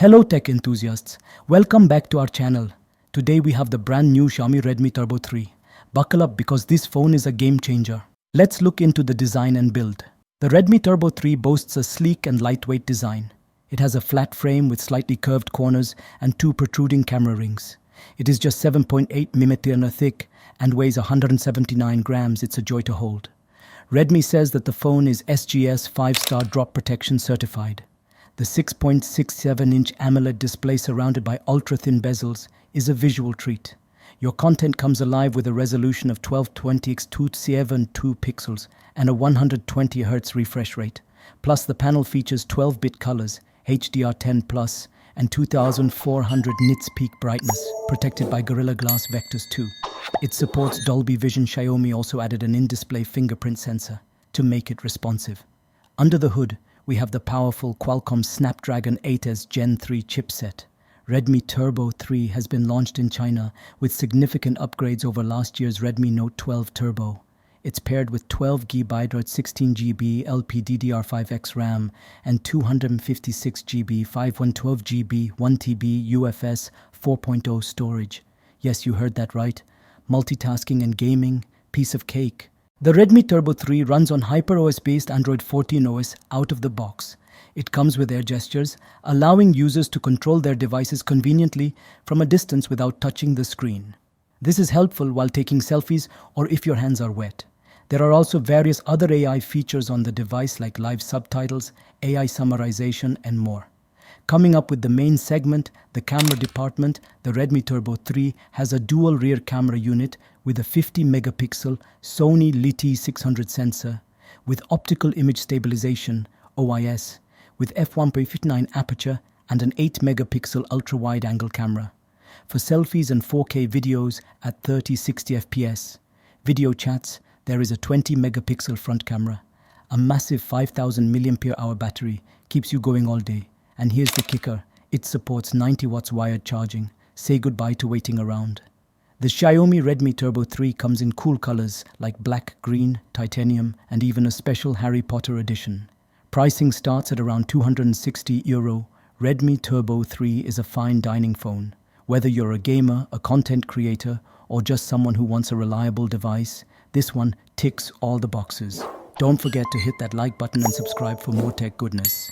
Hello tech enthusiasts, welcome back to our channel. Today we have the brand new Xiaomi Redmi Turbo 3. Buckle up because this phone is a game changer. Let's look into the design and build. The Redmi Turbo 3 boasts a sleek and lightweight design. It has a flat frame with slightly curved corners and two protruding camera rings. It is just 7.8mm thick and weighs 179 grams. It's a joy to hold. Redmi says that the phone is SGS 5-star drop protection certified. The 6.67-inch AMOLED display surrounded by ultra-thin bezels is a visual treat. Your content comes alive with a resolution of 1220x272 pixels and a 120Hz refresh rate. Plus, the panel features 12-bit colors, HDR10+, and 2400 nits peak brightness, protected by Gorilla Glass Vectors 2. It supports Dolby Vision. Xiaomi also added an in-display fingerprint sensor to make it responsive. Under the hood, we have the powerful Qualcomm Snapdragon 8s Gen 3 chipset. Redmi Turbo 3 has been launched in China with significant upgrades over last year's Redmi Note 12 Turbo. It's paired with 12GB 16GB LPDDR5X RAM and 256GB 512GB 1TB UFS 4.0 storage. Yes, you heard that right. Multitasking and gaming, piece of cake. The Redmi Turbo 3 runs on HyperOS-based Android 14 OS out of the box. It comes with air gestures, allowing users to control their devices conveniently from a distance without touching the screen. This is helpful while taking selfies or if your hands are wet. There are also various other AI features on the device like live subtitles, AI summarization, and more. Coming up with the main segment, the camera department, the Redmi Turbo 3 has a dual rear camera unit with a 50-megapixel Sony LiT600 sensor with optical image stabilization (OIS) with f1.59 aperture and an 8-megapixel ultra-wide-angle camera. For selfies and 4K videos at 30-60 fps. Video chats, there is a 20-megapixel front camera. A massive 5000 mAh battery keeps you going all day. And here's the kicker, it supports 90 watts wired charging. Say goodbye to waiting around. The Xiaomi Redmi Turbo 3 comes in cool colors like black, green, titanium, and even a special Harry Potter edition. Pricing starts at around €260. Redmi Turbo 3 is a fine dining phone. Whether you're a gamer, a content creator, or just someone who wants a reliable device, this one ticks all the boxes. Don't forget to hit that like button and subscribe for more tech goodness.